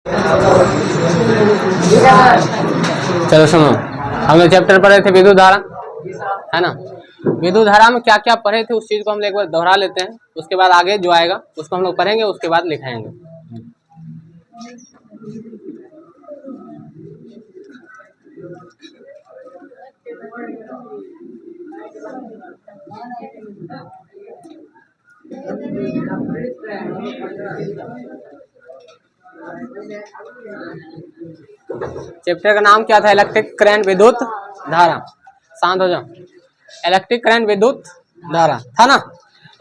चलो सुनो, हम लोग चैप्टर पढ़े थे विद्युत धारा, है ना। विद्युत धारा में क्या क्या पढ़े थे उस चीज को हम लोग एक बार दोहरा लेते हैं, उसके बाद आगे जो आएगा उसको हम लोग पढ़ेंगे, उसके बाद लिखाएंगे। चैप्टर का नाम क्या था? इलेक्ट्रिक करंट, विद्युत धारा। शांत हो जाओ। इलेक्ट्रिक करंट, विद्युत धारा था ना।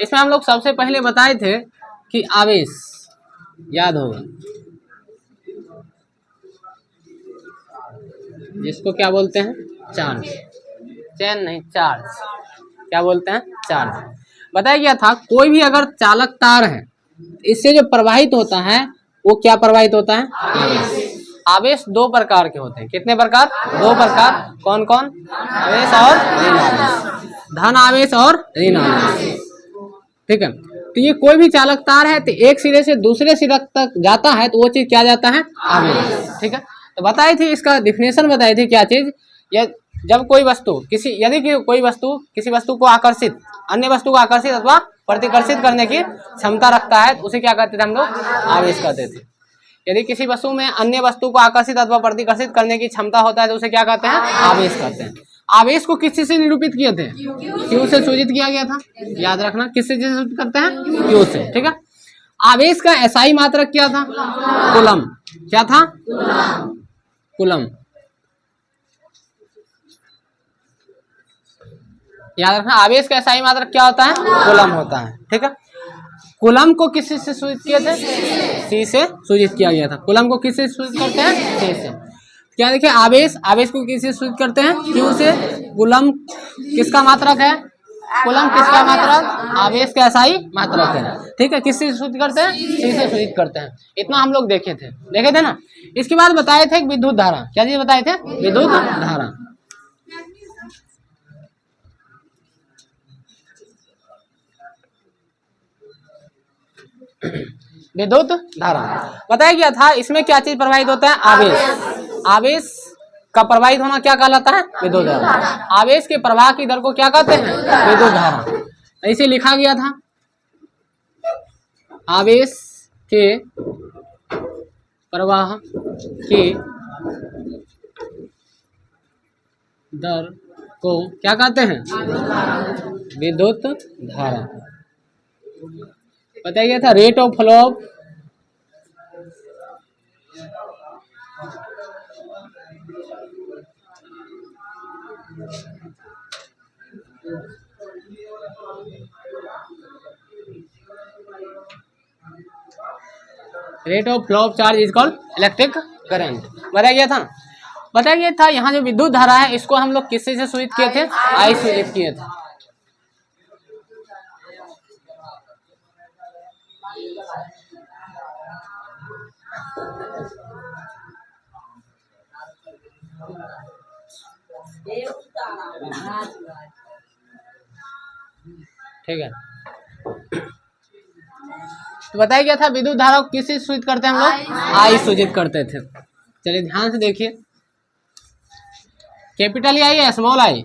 इसमें हम लोग सबसे पहले बताए थे कि आवेश, याद होगा, जिसको क्या बोलते हैं? चार्ज। चैन नहीं, चार्ज। क्या बोलते हैं? चार्ज। बताया गया था कोई भी अगर चालक तार है, इससे जो प्रवाहित होता है वो क्या प्रवाहित होता है? आवेश। आवेश दो प्रकार के होते हैं। कितने प्रकार? दो प्रकार। कौन कौन? आवेश और ऋण आवेश। धन आवेश और ऋण आवेश। ठीक है। तो ये कोई भी चालक तार है तो एक सिरे से दूसरे सिरे तक जाता है तो वो चीज क्या जाता है? आवेश। ठीक है। तो बताई थी, इसका डिफिनेशन बताई थी। क्या चीज? जब कोई वस्तु कोई वस्तु किसी वस्तु को आकर्षित, अन्य वस्तु को आकर्षित अथवा प्रतिकर्षित करने की क्षमता रखता है तो उसे क्या कहते थे हम लोग? आवेश कहते थे। यदि किसी वस्तु में अन्य वस्तु को आकर्षित अथवा प्रतिकर्षित करने की क्षमता होता है तो उसे क्या कहते हैं? आवेश कहते हैं। आवेश को किस चीज से निरूपित किए थे? क्यू से सूचित किया गया था। याद रखना, किससे सूचित करते हैं? क्यू से। ठीक है। आवेश का एसआई मात्रक क्या था? कूलम। क्या था? कूलम। याद रखना, आवेश का एसआई मात्रक क्या होता है? कूलम होता है। ठीक है। कूलम को किस से सूचित किए थे? सी से सूचित किया गया था। कूलम को किस से सूचित करते हैं? सी से। क्या देखिए, आवेश को किस से सूचित करते हैं? क्यू से। कूलम किसका मात्रक है? कूलम किसका मात्रक? आवेश का एसआई मात्रक है। ठीक है। किससे सूचित करते हैं? सी से सूचित करते हैं। इतना हम लोग देखे थे ना। इसके बाद बताए थे विद्युत धारा। क्या चीज बताए थे? विद्युत धारा। विद्युत धारा बताया गया था, इसमें क्या चीज प्रवाहित होता है? आवेश। आवेश का प्रवाहित होना क्या कहलाता है? विद्युत धारा। आवेश के प्रवाह की दर को क्या कहते हैं? विद्युत धारा। ऐसे लिखा गया था, आवेश के प्रवाह की दर को क्या कहते हैं? विद्युत धारा। बताया गया था rate of flow of charge is called electric current. बताया गया था। बताया गया था यहाँ जो विद्युत धारा है इसको हम लोग किससे से सूचित किए थे? आई से सूचित किए थे। ठीक है। तो बताया गया था विद्युत धारा को किससे सूचित करते हैं हम लोग? आई सूचित करते थे। चलिए ध्यान से देखिए, कैपिटल आई या स्मॉल आई?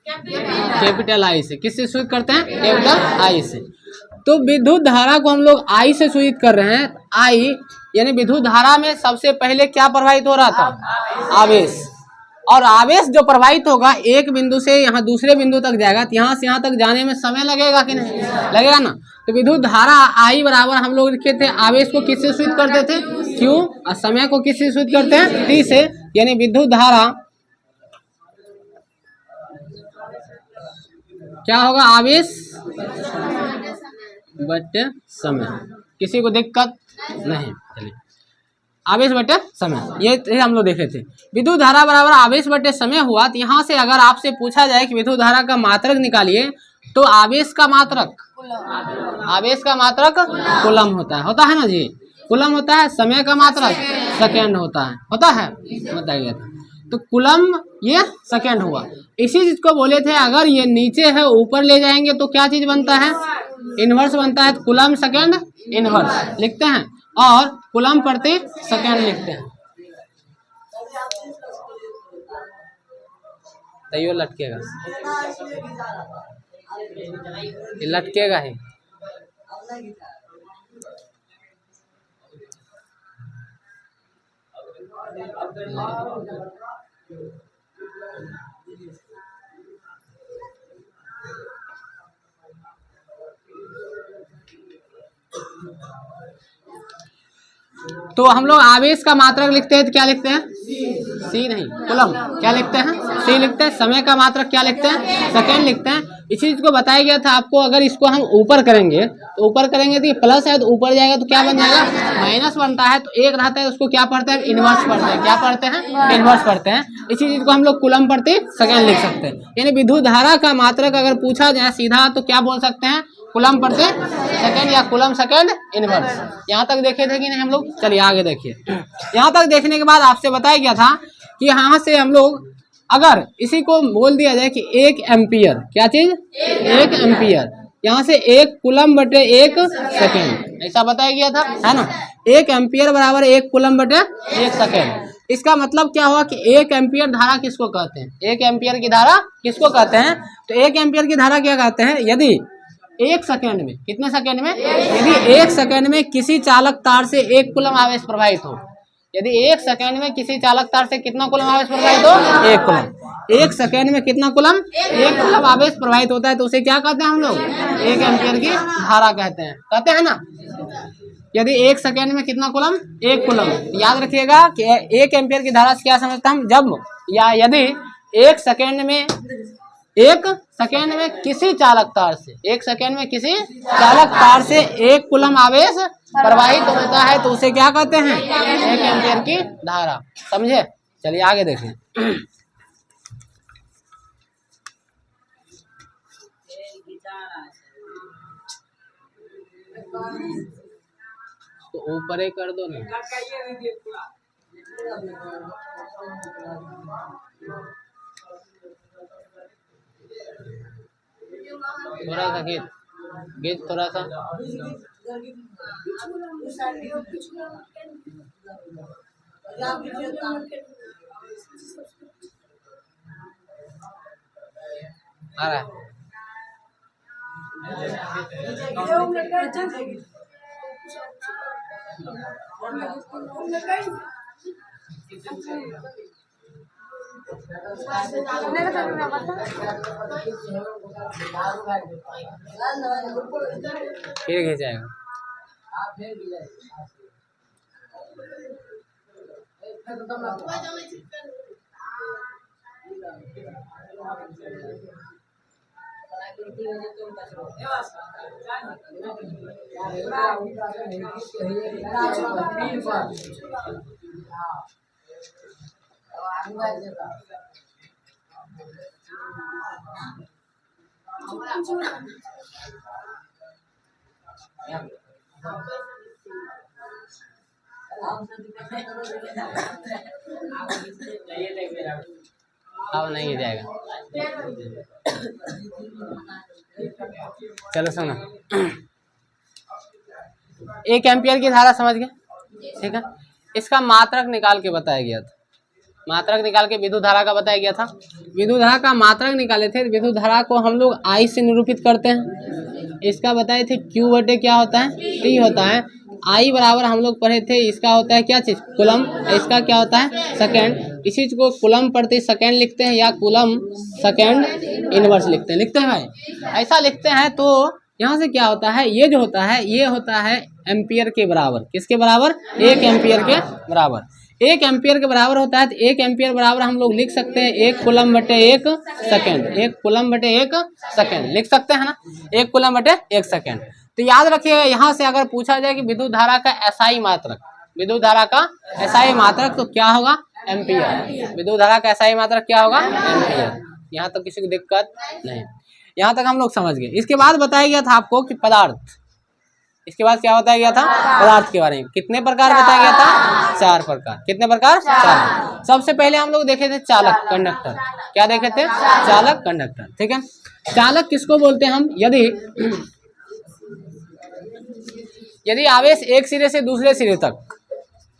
कैपिटल आई से। किससे सूचित करते हैं? कैपिटल आई से। तो विद्युत धारा को हम लोग आई से सूचित कर रहे हैं। आई यानी विद्युत धारा में सबसे पहले क्या प्रवाहित हो रहा था? आवेश। और आवेश जो प्रवाहित होगा एक बिंदु से यहाँ दूसरे बिंदु तक जाएगा तो यहाँ से यहाँ तक जाने में समय लगेगा कि नहीं? लगेगा ना। तो विद्युत धारा आई बराबर हम लोग लिखे थे, आवेश को किससे सूचित करते थे? क्यू। और समय को किससे सूचित करते हैं? टी से। यानी विद्युत धारा क्या होगा? आवेश बटे समय। किसी को दिक्कत नहीं? चलिए, आवेश बटे समय, ये हम लोग देखे थे। विद्युत धारा बराबर आवेश बटे समय हुआ। तो यहाँ से अगर आपसे पूछा जाए कि विद्युत धारा का मात्रक निकालिए तो आवेश का मात्रक कूलम होता है ना जी। कूलम होता है। समय का मात्रक सेकेंड होता है। बताया गया था। तो कूलम ये सेकेंड हुआ। इसी चीज को बोले थे अगर ये नीचे है ऊपर ले जाएंगे तो क्या चीज बनता है? इनवर्स बनता है। कूलम सेकेंड इनवर्स लिखते हैं। और कूलम प्रति सेकेंड लिखते हैं। तैयो लटकेगा, ये लटकेगा ही। तो हम लोग आवेश का मात्रक लिखते हैं तो क्या लिखते हैं? सी नहीं, कूलम। क्या लिखते हैं? सी लिखते हैं। समय का मात्रक क्या लिखते हैं? सेकेंड लिखते हैं। इस चीज को बताया गया था आपको, अगर इसको हम ऊपर करेंगे तो ऊपर करेंगे तो ये प्लस है, तो ऊपर जाएगा तो क्या बन जाएगा? माइनस बनता है। तो एक रहता है उसको क्या पढ़ते हैं? इनवर्स पढ़ते हैं। क्या पढ़ते हैं? इनवर्स पढ़ते हैं। इसी चीज को हम लोग कूलम प्रति सेकेंड लिख सकते हैं। यानी विद्युत धारा का मात्रक अगर पूछा जाए सीधा तो क्या बोल सकते हैं? कूलम प्रति सेकेंड या कूलम सेकेंड इनवर्स। यहाँ तक देखे थे कि नहीं हम लोग? चलिए आगे देखिए। यहाँ तक देखने के बाद आपसे बताया गया था कि यहाँ से हम लोग अगर इसी को बोल दिया जाए कि 1 एम्पियर, क्या चीज? 1 एम्पियर, यहाँ से 1 कूलम बटे 1 सेकेंड, ऐसा बताया गया था, है ना? 1 एम्पियर बराबर 1 कूलम बटे 1 सेकेंड। इसका मतलब क्या हुआ कि 1 एम्पियर धारा किसको कहते हैं? 1 एम्पियर की धारा किसको कहते हैं? तो 1 एम्पियर की धारा क्या कहते हैं? यदि 1 सेकेंड में, कितने सेकेंड में? यदि 1 सेकेंड में किसी चालक तार से 1 कूलम आवेश प्रवाहित हो, यदि 1 सेकेंड में किसी चालक तार से कितना कूलम आवेश प्रवाहित हो? 1 कूलम। 1 सेकेंड में कितना कूलम? 1 कूलम आवेश प्रवाहित होता है, तो उसे क्या कहते हैं हम लोग? 1 एम्पियर की धारा कहते हैं। कहते हैं ना? यदि 1 सेकेंड में कितना कूलम? 1 कूलम। याद रखिएगा कि 1 एम्पियर की धारा से क्या समझते हैं हम? जब या यदि 1 सेकेंड में किसी चालक तार से 1 सेकेंड में किसी चालक तार से 1 कूलम आवेश प्रवाहित होता है तो उसे क्या कहते हैं? 1 एम्पियर की धारा। समझे? चलिए आगे देखें। तो ऊपर ही कर दो ना। थोड़ा सा गेज थोड़ा सा। आ रहा है। फिर खींचाएगा। अब नहीं जाएगा। चलो सुनो, 1 एम्पियर की धारा समझ गए? ठीक है। इसका मात्रक निकाल के बताया गया था। मात्रक निकाल के विद्युत धारा का बताया गया था। विद्युत धारा का मात्रक निकाले थे। विद्युत धारा को हम लोग I से निरूपित करते हैं। इसका बताए थे Q बटे क्या होता है? T होता है। I बराबर हम लोग पढ़े थे, इसका होता है क्या चीज? कूलम। इसका क्या होता है? सेकेंड। इसी चीज को कूलम प्रति सेकेंड लिखते हैं या कूलम सेकेंड इनवर्स लिखते हैं। लिखते हैं भाई? ऐसा लिखते हैं तो यहाँ से क्या होता है? ये जो होता है ये होता है एम्पियर के बराबर। किसके बराबर? 1 एम्पियर के बराबर। 1 एम्पियर के बराबर होता है तो 1 एम्पियर बराबर हम लोग लिख सकते हैं 1 कूलम बटे 1 सेकेंड। 1 कूलम बटे 1 सेकेंड लिख सकते हैं ना? 1 कूलम बटे 1 सेकेंड। तो याद रखिएगा, यहाँ से अगर पूछा जाए कि विद्युत धारा का एसआई मात्रक, विद्युत धारा का एसआई मात्रक तो क्या होगा? एम्पियर। विद्युत धारा का एसआई मात्रक क्या होगा? एम्पियर। यहाँ तक किसी को दिक्कत नहीं, यहाँ तक हम लोग समझ गए। इसके बाद बताया गया था आपको कि पदार्थ, इसके बाद क्या बताया गया था? पदार्थ के बारे में। कितने प्रकार बताया गया था? 4 प्रकार। कितने प्रकार? 4। सबसे पहले हम लोग देखे थे चालक, कंडक्टर। क्या देखे थे? चालक, कंडक्टर। ठीक है। चालक किसको बोलते हैं हम? यदि आवेश एक सिरे से दूसरे सिरे तक,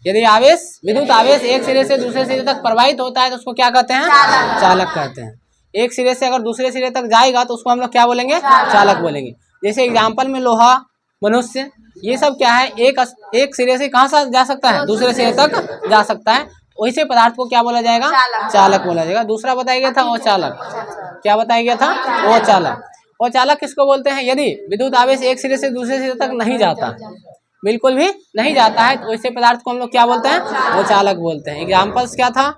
यदि आवेश विद्युत आवेश एक सिरे से दूसरे सिरे तक प्रवाहित होता है तो उसको क्या कहते हैं? चालक कहते हैं। एक सिरे से अगर दूसरे सिरे तक जाएगा तो उसको हम लोग क्या बोलेंगे? चालक बोलेंगे। जैसे एग्जाम्पल में लोहा, मनुष्य, ये सब क्या है, एक सिरे से कहाँ से जा सकता है? दूसरे सिरे तक जा सकता है। वैसे पदार्थ को क्या बोला जाएगा? चालक बोला जाएगा। दूसरा बताया गया था वो चालक, क्या बताया गया था? वो चालक। वो चालक किसको बोलते हैं? यदि विद्युत आवेश एक सिरे से दूसरे सिरे तक नहीं जाता, बिल्कुल भी नहीं जाता है, तो वैसे पदार्थ को हम लोग क्या बोलते हैं? वो चालक बोलते हैं। एग्जाम्पल्स क्या था?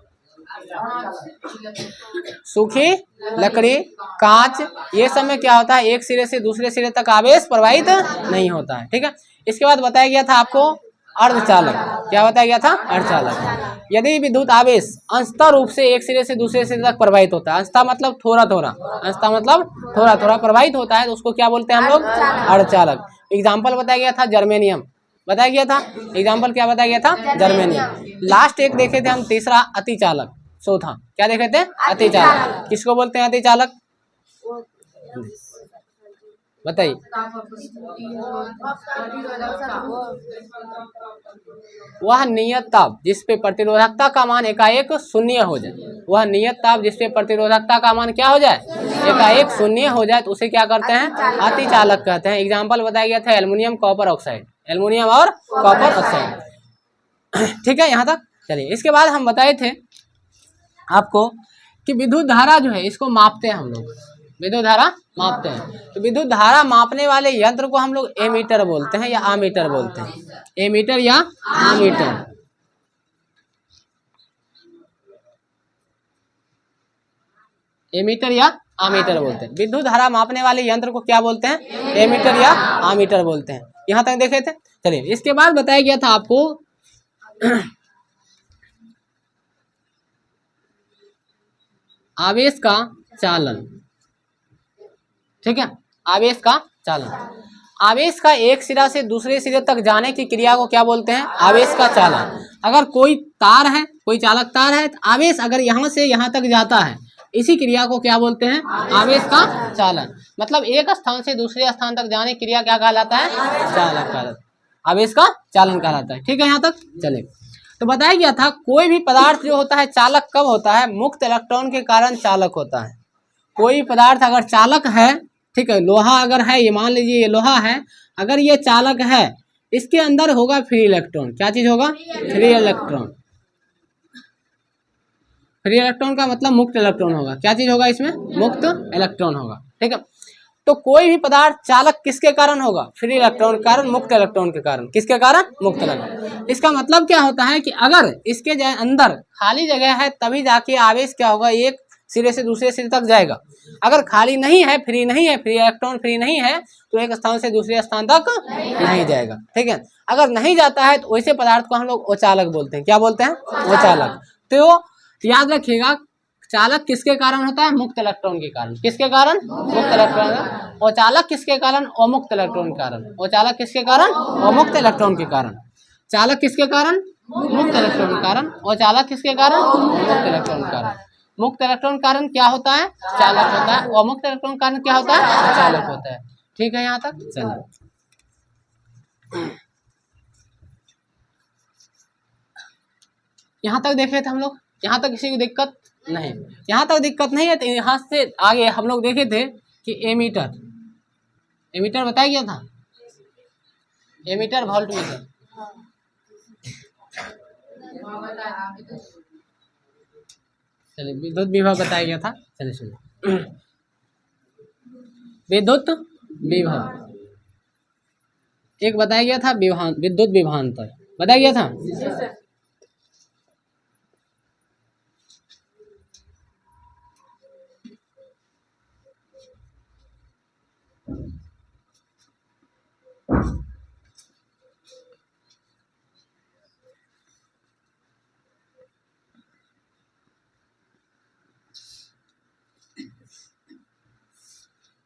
सूखी लकड़ी, कांच, ये सब में क्या होता है? एक सिरे से दूसरे सिरे तक आवेश प्रवाहित नहीं होता है। ठीक है। इसके बाद बताया गया था आपको अर्धचालक। क्या बताया गया था? अर्धचालक। यदि विद्युत आवेश अंशतः रूप से एक सिरे से दूसरे सिरे तक प्रवाहित होता है, अंशतः मतलब थोड़ा थोड़ा, अंशतः मतलब थोड़ा थोड़ा प्रवाहित होता है, तो उसको क्या बोलते हैं हम लोग? अर्धचालक। एग्जाम्पल बताया गया था जर्मेनियम, बताया गया था। एग्जाम्पल क्या बताया गया था? जर्मेनियम। लास्ट एक देखे थे हम, तीसरा अतिचालक। चौथा क्या देखे थे? अतिचालक। किसको बोलते हैं अतिचालक? बताइए। वह नियत ताप जिस पे प्रतिरोधकता का मान एकाएक शून्य हो जाए, वह नियत ताप जिस पे प्रतिरोधकता का मान क्या हो जाए? एकाएक शून्य हो जाए, तो उसे क्या करते हैं? अतिचालक कहते हैं। एग्जाम्पल बताया गया था एल्युमिनियम, कॉपर ऑक्साइड, एल्युमिनियम और कॉपर ऑक्साइड। ठीक है, यहाँ तक चलिए। इसके बाद हम बताए थे आपको कि विद्युत धारा जो है इसको मापते हैं हम लोग, विद्युत धारा मापते हैं। तो विद्युत धारा मापने वाले यंत्र को हम लोग एमीटर बोलते हैं या आमीटर बोलते हैं। एमीटर या आमीटर। एमीटर या आमीटर बोलते हैं। विद्युत धारा मापने वाले यंत्र को क्या बोलते हैं? एमीटर या आमीटर बोलते हैं। यहाँ तक देखे थे। चलिए, इसके बाद बताया गया था आपको आवेश का चालन। ठीक है, आवेश का चालन। आवेश का एक सिरा से दूसरे सिरे तक जाने की क्रिया को क्या बोलते हैं? आवेश का चालन। अगर कोई तार है, कोई चालक तार है, तो आवेश अगर यहाँ से यहाँ तक जाता है, इसी क्रिया को क्या बोलते हैं? आवेश का चालन। मतलब एक स्थान से दूसरे स्थान तक जाने की क्रिया क्या कहलाता है? चालन कहलाता है, आवेश का चालन कहलाता है। ठीक है, यहाँ तक चले। तो बताया गया था कोई भी पदार्थ जो होता है चालक कब होता है? मुक्त इलेक्ट्रॉन के कारण चालक होता है। कोई पदार्थ अगर चालक है, ठीक है, लोहा अगर है, ये मान लीजिए ये लोहा है, अगर ये चालक है, इसके अंदर होगा फ्री इलेक्ट्रॉन। क्या चीज होगा? Free electron. फ्री इलेक्ट्रॉन का मतलब मुक्त इलेक्ट्रॉन होगा। क्या चीज होगा इसमें? मुक्त इलेक्ट्रॉन होगा। ठीक है, तो कोई भी पदार्थ चालक किसके कारण होगा? फ्री इलेक्ट्रॉन के कारण, मुक्त इलेक्ट्रॉन के कारण। किसके कारण? मुक्त इलेक्ट्रॉन। इसका मतलब क्या होता है कि अगर इसके अंदर खाली जगह है तभी जाके आवेश क्या होगा? एक सिरे से दूसरे सिरे तक जाएगा। अगर खाली नहीं है, फ्री नहीं है, फ्री इलेक्ट्रॉन फ्री नहीं है, तो एक स्थान से दूसरे स्थान तक नहीं जाएगा। ठीक है, अगर नहीं जाता है तो वैसे पदार्थ को हम लोग अचालक बोलते हैं। क्या बोलते हैं? अचालक। तो याद रखिएगा, चालक किसके कारण होता है? मुक्त इलेक्ट्रॉन के कारण। किसके कारण? मुक्त इलेक्ट्रॉन। और चालक किसके कारण? अमुक्त इलेक्ट्रॉन के कारण। और चालक किसके कारण? अमुक्त इलेक्ट्रॉन के कारण। चालक किसके कारण? मुक्त इलेक्ट्रॉन के कारण। और चालक किसके कारण? मुक्त इलेक्ट्रॉन के कारण। मुक्त इलेक्ट्रॉन कारण क्या होता है? चालक होता है। और मुक्त इलेक्ट्रॉन कारण क्या होता है? चालक होता है। ठीक है, यहाँ तक चलिए। यहाँ तक देखे थे हम लोग। यहाँ तक किसी को दिक्कत नहीं? यहाँ तक दिक्कत नहीं है तो यहाँ से आगे हम लोग देखे थे कि एमीटर, एमीटर बताया गया था। Ammeter, voltmeter. चलिए, विद्युत विभव बताया गया था। चलिए सुनिए, विद्युत विभव एक बताया गया था, विद्युत विभवांतर बताया गया था।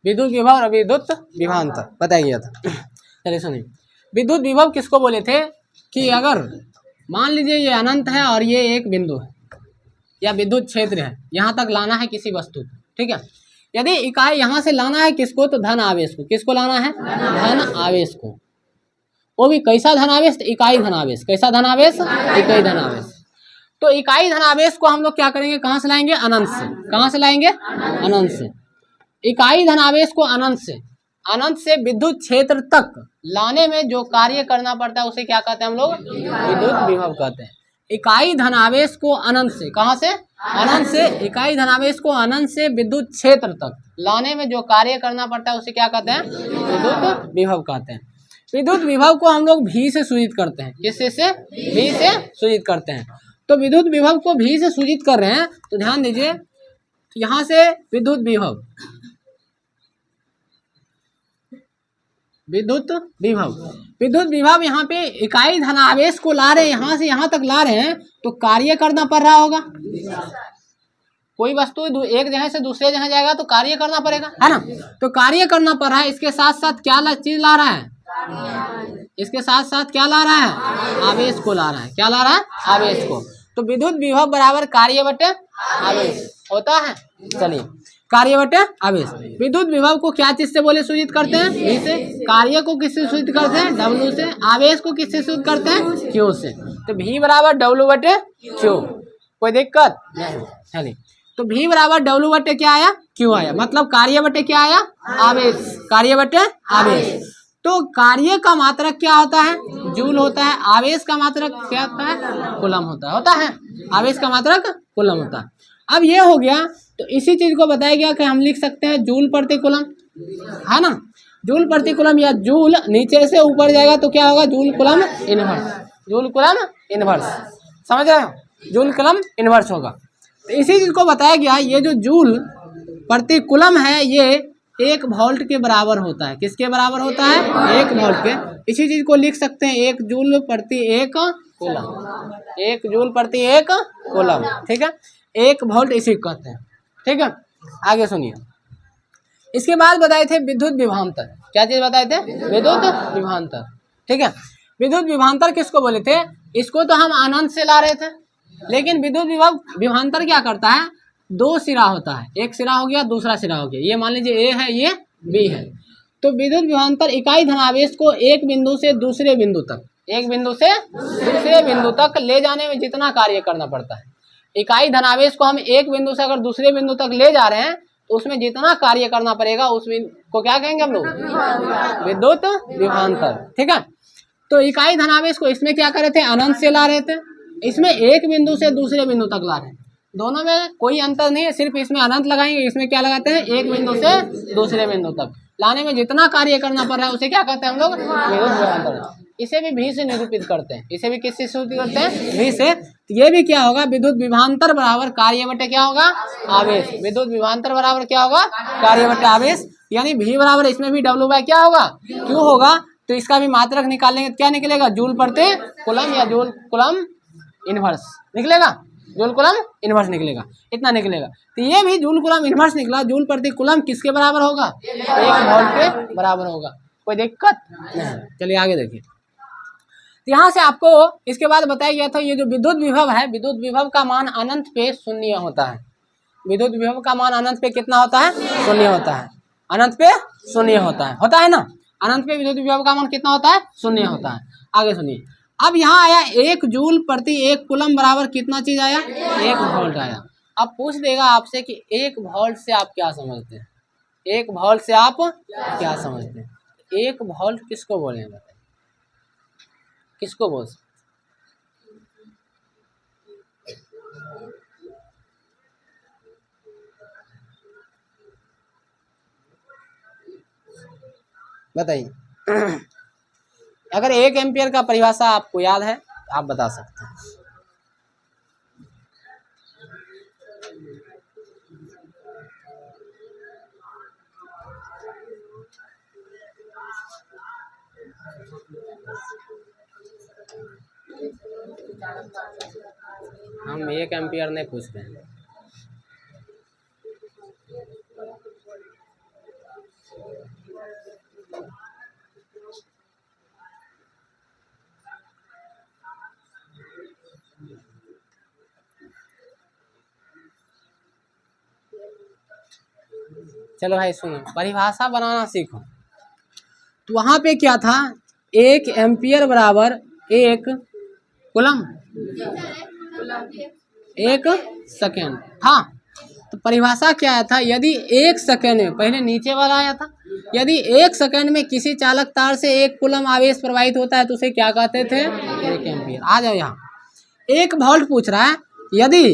विद्युत विभव और विद्युत विभवांतर बताया गया था। चलिए सुनिए, विद्युत विभव किसको बोले थे कि अगर मान लीजिए ये अनंत है और ये एक बिंदु है या विद्युत क्षेत्र है, यहाँ तक लाना है किसी वस्तु को। ठीक है, यदि इकाई यहाँ से लाना है किसको? तो धन आवेश को। किसको लाना है? धन आवेश को। वो भी कैसा धनावेश, इकाई धनावेश। कैसा धनावेश, इकाई धनावेश। तो इकाई धनावेश को हम लोग क्या करेंगे, कहाँ से लाएंगे, अनंत से। कहाँ से लाएंगे, अनंत से। इकाई धनावेश को अनंत से विद्युत क्षेत्र तक लाने में जो कार्य करना पड़ता है उसे क्या कहते हैं हम लोग, विद्युत विभव कहते हैं। इकाई धनावेश को अनंत से, कहाँ से, अनंत से, इकाई धनावेश को अनंत से विद्युत क्षेत्र तक लाने में जो कार्य करना पड़ता है उसे क्या कहते हैं, विद्युत विभव कहते हैं। विद्युत विभव को हम लोग भी से सूचित करते हैं। किससे से, भी से सूचित करते हैं। तो विद्युत विभव को भी से सूचित कर रहे हैं तो ध्यान दीजिए, यहाँ से विद्युत विभव, विद्युत विभव यहाँ पे इकाई धनावेश को ला रहे हैं, यहाँ से यहाँ तक ला रहे हैं तो कार्य करना पड़ रहा होगा। कोई वस्तु एक जगह से दूसरे जगह जाएगा तो कार्य करना पड़ेगा, है ना। तो कार्य करना पड़ रहा है, इसके साथ साथ क्या चीज ला रहा है, इसके साथ साथ क्या ला रहा है, आवेश को ला रहा है। क्या ला रहा है, आवेश को। तो विद्युत विभव बराबर कार्य बटे आवेश होता है। चलिए, कार्य बटे आवेश। विद्युत विभव को क्या चीज से बोले सूचित करते हैं, V से। कार्य को किससे सूचित करते हैं, W से। आवेश को किससे सूचित करते हैं, Q से। तो V बराबर W बटे Q। कोई दिक्कत नहीं। चलिए, तो V बराबर W बटे क्या आया, Q आया। मतलब कार्य बटे क्या आया, आवेश। कार्य बटे आवेश। तो कार्य का मात्रक क्या होता है, जूल होता है। आवेश का मात्रक क्या होता है, कूलम होता है। आवेश का मात्रक कूलम होता है। अब ये हो गया, तो इसी चीज को बताया गया कि हम लिख सकते हैं जूल प्रति कूलम, है ना। जूल प्रति कूलम या जूल नीचे से ऊपर जाएगा तो क्या होगा, joule coulomb inverse. Joule coulomb inverse, समझ रहे हो, जूल कूलम इनवर्स होगा। तो इसी चीज को बताया गया, ये जो जूल प्रति कूलम है ये 1 वोल्ट के बराबर होता है। किसके बराबर होता है, 1 वोल्ट के। इसी चीज को लिख सकते हैं 1 जूल प्रति 1 कूलम। 1 जूल प्रति 1 कूलम, ठीक है। 1 वोल्ट इसी को कहते हैं, ठीक है। आगे सुनिए, इसके बाद बताए थे विद्युत विभवांतर। क्या चीज बताए थे, विद्युत विभवांतर, ठीक है। विद्युत विभवांतर किसको बोले थे, इसको तो हम अनंत से ला रहे थे, लेकिन विद्युत विभवांतर क्या करता है, 2 सिरा होता है। एक सिरा हो गया, दूसरा सिरा हो गया। ये मान लीजिए A है, ये B है। तो विद्युत विभवांतर इकाई धनावेश को एक बिंदु से दूसरे बिंदु तक, एक बिंदु से दूसरे बिंदु तक ले जाने में जितना कार्य करना पड़ता है, इकाई धनावेश को हम एक बिंदु से अगर दूसरे बिंदु तक ले जा रहे हैं तो उसमें जितना कार्य करना पड़ेगा उस को क्या कहेंगे हम लोग, विद्युत विभवांतर, ठीक है। तो इकाई धनावेश को इसमें क्या कर रहे थे, अनंत से ला रहे थे, इसमें एक बिंदु से दूसरे बिंदु तक ला रहे हैं। दोनों में कोई अंतर नहीं है, सिर्फ इसमें अनंत लगाएंगे, इसमें क्या लगाते हैं, एक बिंदु से दूसरे बिंदु तक लाने में जितना कार्य करना पड़ रहा है उसे क्या कहते हैं हम लोग, विद्युत विभवांतर। इसे भी भी से निरूपित करते हैं। इसे भी किससे निरूपित करते हैं, भी से। तो ये भी क्या होगा, विद्युत विभवांतर बराबर कार्य बटे क्या होगा, आवेश। विद्युत विभवांतर बराबर क्या होगा, कार्य बटे आवेश। यानी भी बराबर इसमें भी W बाय क्या होगा, Q होगा। तो इसका भी मात्रक निकालेंगे, क्या निकलेगा, जूल प्रति कूलम या जूल कूलम इनवर्स निकलेगा, जूल कूलम इनवर्स निकलेगा, इतना निकलेगा। तो ये भी जूल कूलम इनवर्स निकला। जूल प्रति कूलम किसके बराबर होगा, 1 वोल्ट के बराबर होगा। कोई दिक्कत नहीं। चलिए आगे देखिए, यहाँ से आपको इसके बाद बताया गया था, ये जो विद्युत विभव है, विद्युत विभव का मान अनंत पे 0 होता है। विद्युत विभव का मान अनंत पे कितना होता है, 0 होता है। अनंत पे 0 होता है ना। अनंत पे विद्युत विभव का मान कितना होता है, 0 होता है। आगे सुनिए, अब यहाँ आया 1 जूल प्रति 1 कूलम बराबर कितना चीज आया, 1 वोल्ट आया। अब पूछ देगा आपसे कि 1 वोल्ट से आप क्या समझते हैं, 1 वोल्ट से आप क्या समझते हैं। 1 वोल्ट किसको बोलेंगे, बताइए किसको बोल सकते, बताइए। अगर 1 एम्पियर का परिभाषा आपको याद है आप बता सकते हैं। हम 1 एम्पियर नहीं पूछ रहे हैं। चलो भाई सुनो, परिभाषा बनाना सीखो। तो वहाँ पे क्या था, 1 एम्पियर बराबर 1 कूलम 1 सेकेंड था। तो परिभाषा क्या आया था, यदि 1 सेकेंड में, पहले नीचे वाला आया था, यदि 1 सेकेंड में किसी चालक तार से 1 कूलम आवेश प्रवाहित होता है तो उसे क्या कहते थे, 1 एम्पियर। आ जाओ यहाँ 1 वोल्ट पूछ रहा है, यदि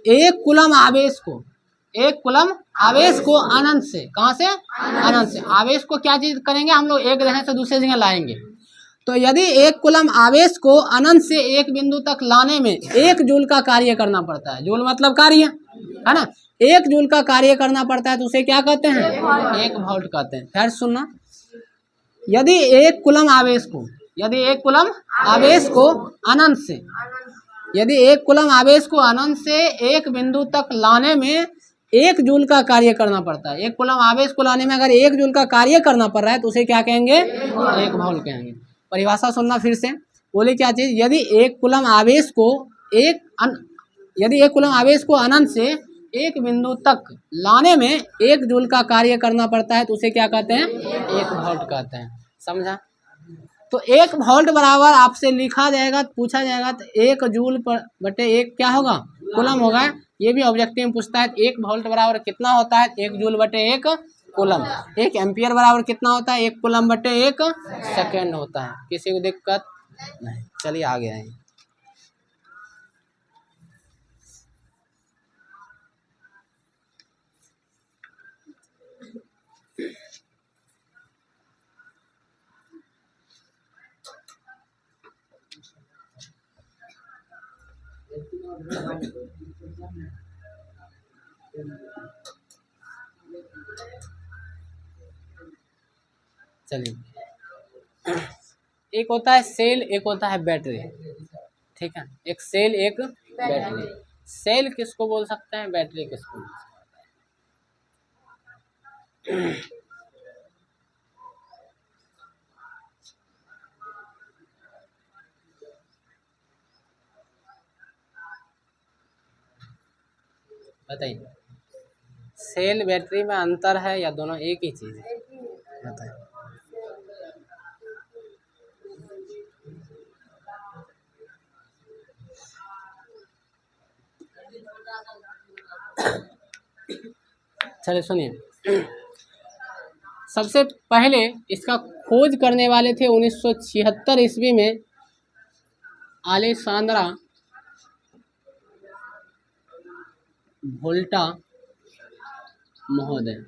1 कूलम आवेश को, 1 कूलम आवेश को अनंत से, कहाँ से, अनंत से, आवेश को क्या चीज करेंगे हम लोग, एक जगह से दूसरे जगह लाएंगे। तो यदि 1 कूलम आवेश को अनंत से एक बिंदु तक लाने में 1 जूल का कार्य करना पड़ता है, जूल मतलब कार्य है ना, 1 जूल का कार्य करना पड़ता है तो उसे क्या कहते हैं, 1 वोल्ट कहते हैं। फिर सुनना, यदि 1 कूलम आवेश को, यदि 1 कूलम आवेश को अनंत से, यदि 1 कूलम आवेश को अनंत से एक बिंदु तक लाने में 1 जूल का कार्य करना पड़ता है, 1 कूलम आवेश को लाने में अगर 1 जूल का कार्य करना पड़ रहा है तो उसे क्या कहेंगे, 1 वोल्ट कहेंगे। परिभाषा सुनना फिर से, बोले क्या चीज, यदि 1 कूलम आवेश को यदि 1 कूलम आवेश को अनंत से एक बिंदु तक लाने में 1 जूल का कार्य करना पड़ता है तो उसे क्या कहते हैं, 1 वोल्ट कहते हैं। समझा। तो 1 वोल्ट बराबर आपसे लिखा जाएगा, पूछा जाएगा तो 1 जूल पर बटे 1 क्या होगा, कूलम होगा। ये भी ऑब्जेक्टिव में पूछता है 1 वोल्ट बराबर कितना होता है, 1 जूल बटे 1 कूलम। 1 एम्पियर बराबर कितना होता है, 1 कूलम बटे 1 सेकेंड होता है। किसी को दिक्कत नहीं, चलिए आगे आए। चलिए, एक होता है सेल, एक होता है बैटरी, ठीक है, एक सेल एक बैटरी। सेल किसको बोल सकते हैं, बैटरी किसको बोल सकते हैं। बताइए, सेल बैटरी में अंतर है या दोनों एक ही चीज है, बताइए। चलिए सुनिए, सबसे पहले इसका खोज करने वाले थे 1976 ईस्वी में अलेसांद्रा वोल्टा महोदय।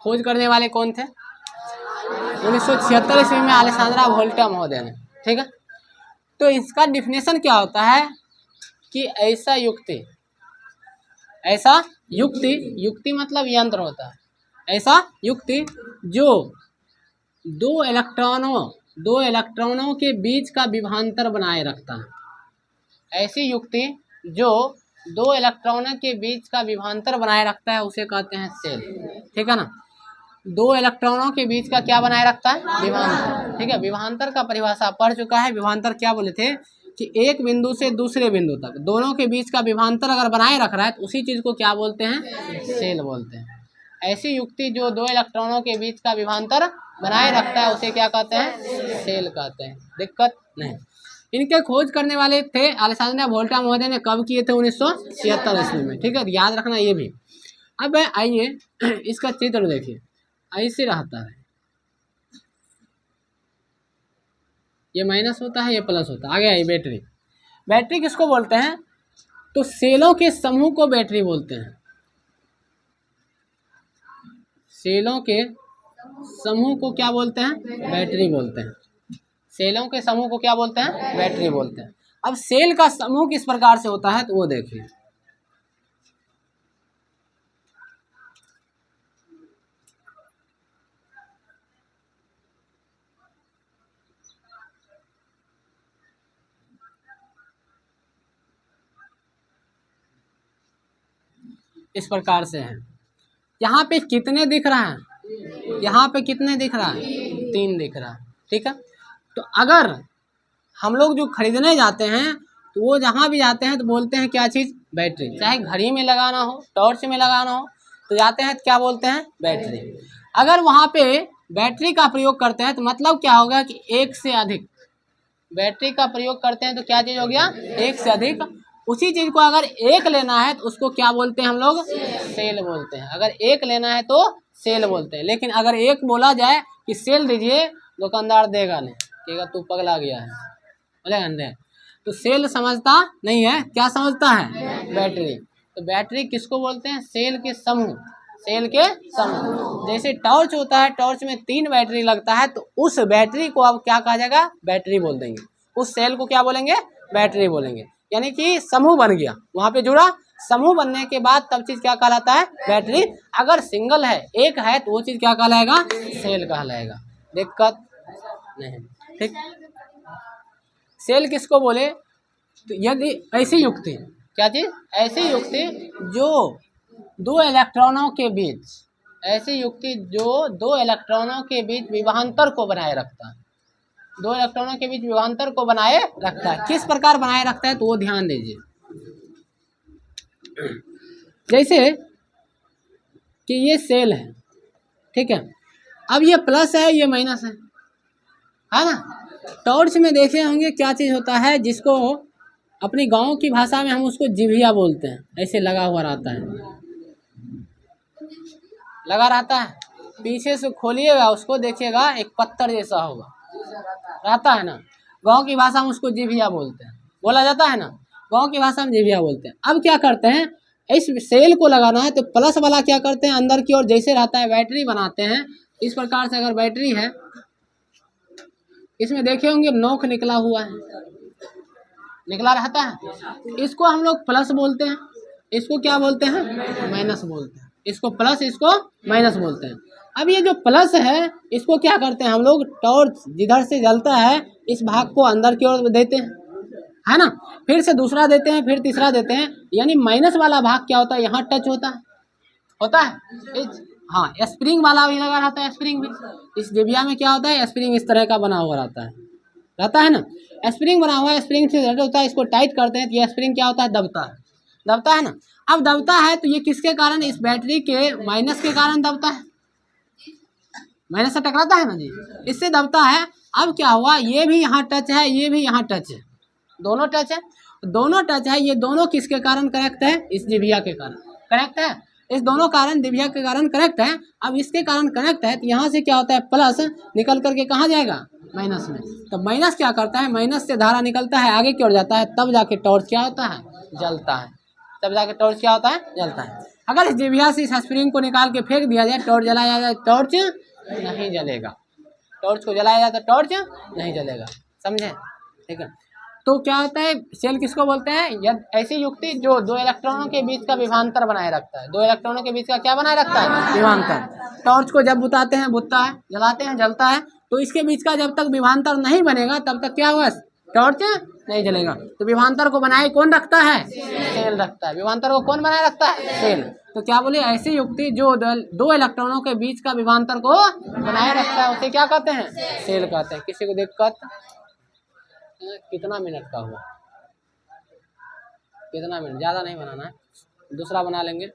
खोज करने वाले कौन थे, 1976 ईस्वी में अलेसांद्रा वोल्टा महोदय ने, ठीक है। तो इसका डिफिनेशन क्या होता है कि ऐसा युक्ति, ऐसा युक्ति, युक्ति मतलब यंत्र होता है, ऐसा युक्ति जो दो इलेक्ट्रॉनों के बीच का विभवांतर बनाए रखता है, ऐसी युक्ति जो 2 इलेक्ट्रॉनों के बीच का विभवांतर बनाए रखता है उसे कहते हैं सेल, ठीक है ना। 2 इलेक्ट्रॉनों के बीच का क्या बनाए रखता है, विभवांतर, ठीक है। विभवांतर का परिभाषा पढ़ चुका है। विभवांतर क्या बोले थे कि एक बिंदु से दूसरे बिंदु तक दोनों के बीच का विभवांतर अगर बनाए रख रहा है तो उसी चीज को क्या बोलते हैं, सेल बोलते हैं। ऐसी युक्ति जो 2 इलेक्ट्रॉनों के बीच का विभवांतर बनाए रखता है उसे क्या कहते हैं, सेल कहते हैं। दिक्कत नहीं। इनके खोज करने वाले थे अलेसांद्रा वोल्टा महोदय ने, कब किए थे, 1976 ईस्वी में, ठीक है, याद रखना ये भी। अब आइए इसका चित्र देखिए, ऐसे रहता है, ये माइनस होता है, ये प्लस होता है। आगे आइए, बैटरी, बैटरी किसको बोलते हैं, तो सेलों के समूह को बैटरी बोलते हैं। सेलों के समूह को क्या बोलते हैं, बैटरी बोलते हैं। सेलों के समूह को क्या बोलते हैं, बैटरी बोलते हैं। अब सेल का समूह किस प्रकार से होता है तो वो देखिए, इस प्रकार से है। यहाँ पे कितने दिख रहा है, यहाँ पे कितने दिख रहा है, 3 दिख रहा है, ठीक है। तो अगर हम लोग जो खरीदने जाते हैं तो वो जहाँ भी जाते हैं तो बोलते हैं क्या चीज़, बैटरी। चाहे घड़ी में लगाना हो, टॉर्च में लगाना हो तो जाते हैं तो क्या बोलते हैं, बैटरी। अगर वहाँ पे बैटरी का प्रयोग करते हैं तो मतलब क्या होगा कि एक से अधिक, बैटरी का प्रयोग करते हैं तो क्या चीज हो गया, एक से अधिक। उसी चीज को अगर एक लेना है तो उसको क्या बोलते हैं हम लोग, सेल बोलते हैं। अगर एक लेना है तो सेल बोलते हैं। लेकिन अगर एक बोला जाए कि सेल दीजिए, दुकानदार देगा नहीं, कहेगा तू पगला गया है, बोलेगा नहीं। तो सेल समझता नहीं है, क्या समझता है, बैटरी। तो बैटरी किसको बोलते हैं, सेल के समूह, सेल के समूह। जैसे टॉर्च होता है, टॉर्च में 3 बैटरी लगता है, तो उस बैटरी को अब क्या कहा जाएगा, बैटरी बोल देंगे। उस सेल को क्या बोलेंगे, बैटरी बोलेंगे। यानी कि समूह बन गया, वहां पे जुड़ा। समूह बनने के बाद तब चीज क्या कहलाता है, बैटरी। अगर सिंगल है, एक है, तो वो चीज क्या कहलाएगा, सेल कहलाएगा। दिक्कत नहीं, ठीक। सेल किसको बोले, तो यदि ऐसी युक्ति, क्या चीज, ऐसी युक्ति जो 2 इलेक्ट्रॉनों के बीच, ऐसी युक्ति जो 2 इलेक्ट्रॉनों के बीच विभवांतर को बनाए रखता है, 2 इलेक्ट्रॉनों के बीच विभवांतर को बनाए रखता है। किस प्रकार बनाए रखता है, तो वो ध्यान दीजिए। जैसे कि ये सेल है, ठीक है, अब ये प्लस है, ये माइनस है ना। टॉर्च में देखे होंगे क्या चीज होता है, जिसको अपनी गांव की भाषा में हम उसको जिभिया बोलते हैं। ऐसे लगा हुआ रहता है, लगा रहता है, पीछे से खोलिएगा उसको, देखिएगा एक पत्थर जैसा होगा, रहता है ना। गांव की भाषा में उसको जिभिया बोलते हैं, बोला जाता है ना, गांव की भाषा में जिभिया बोलते हैं। अब क्या करते हैं, इस सेल को लगाना है तो प्लस वाला क्या करते हैं, अंदर की ओर जैसे रहता है बैटरी बनाते हैं। इस प्रकार से अगर बैटरी है, इसमें देखे होंगे नोक निकला हुआ है, निकला रहता है, इसको हम लोग प्लस बोलते हैं, इसको क्या बोलते हैं, माइनस बोलते हैं। इसको प्लस, इसको माइनस बोलते हैं। अब ये जो प्लस है, इसको क्या करते हैं हम लोग, टॉर्च जिधर से जलता है इस भाग को अंदर की ओर देते हैं, है ना। फिर से दूसरा देते हैं, फिर तीसरा देते हैं। यानी माइनस वाला भाग क्या होता है, यहाँ टच होता है। हाँ, स्प्रिंग वाला भी लगा रहता है, स्प्रिंग भी। इस डिबिया में क्या होता है, स्प्रिंग इस तरह का बना हुआ रहता है ना। स्प्रिंग बना हुआ है, स्प्रिंग से होता है, इसको टाइट करते हैं तो ये स्प्रिंग क्या होता है, दबता है ना। अब दबता है तो ये किसके कारण, इस बैटरी के माइनस के कारण दबता है, माइनस से टकराता है ना जी, इससे दबता है। अब क्या हुआ, ये भी यहाँ टच है, ये भी यहाँ टच है, दोनों टच है, दोनों टच है। ये दोनों किसके कारण करेक्ट है, इस डिबिया के कारण करेक्ट है, इस दोनों कारण डिबिया के कारण करेक्ट है। अब इसके कारण करेक्ट है तो यहाँ से क्या होता है, प्लस निकल करके कहाँ जाएगा, माइनस में। तो माइनस क्या करता है, माइनस से धारा निकलता है, आगे की ओर जाता है, तब जाके टॉर्च क्या होता है, जलता है। तब जाके टॉर्च क्या होता है, जलता है। अगर इस डिबिया से इस स्प्रिंग को निकाल के फेंक दिया जाए, टॉर्च जलाया जाए, टॉर्च नहीं जलेगा। टॉर्च को जलाया जाए तो टॉर्च नहीं जलेगा, समझे, ठीक है। तो क्या होता है, सेल किसको बोलते हैं, यदि ऐसी युक्ति जो 2 इलेक्ट्रॉनों के बीच का विभवांतर बनाए रखता है। 2 इलेक्ट्रॉनों के बीच का क्या बनाए रखता है, विभवांतर। टॉर्च को जब बुताते हैं, बुतता है, जलाते हैं, जलता है। तो इसके बीच का जब तक विभवांतर नहीं बनेगा तब तक क्या होगा, टॉर्च नहीं जलेगा। तो विभवांतर को बनाए कौन रखता है, सेल रखता है। विभवांतर को कौन बनाए रखता है, सेल। तो क्या बोले, ऐसी युक्ति जो 2 इलेक्ट्रॉनों के बीच का विभवांतर को बनाए रखता है, उसे क्या कहते हैं, सेल कहते हैं। किसी को दिक्कत, कितना मिनट का हुआ, कितना मिनट, ज़्यादा नहीं बनाना है, दूसरा बना लेंगे।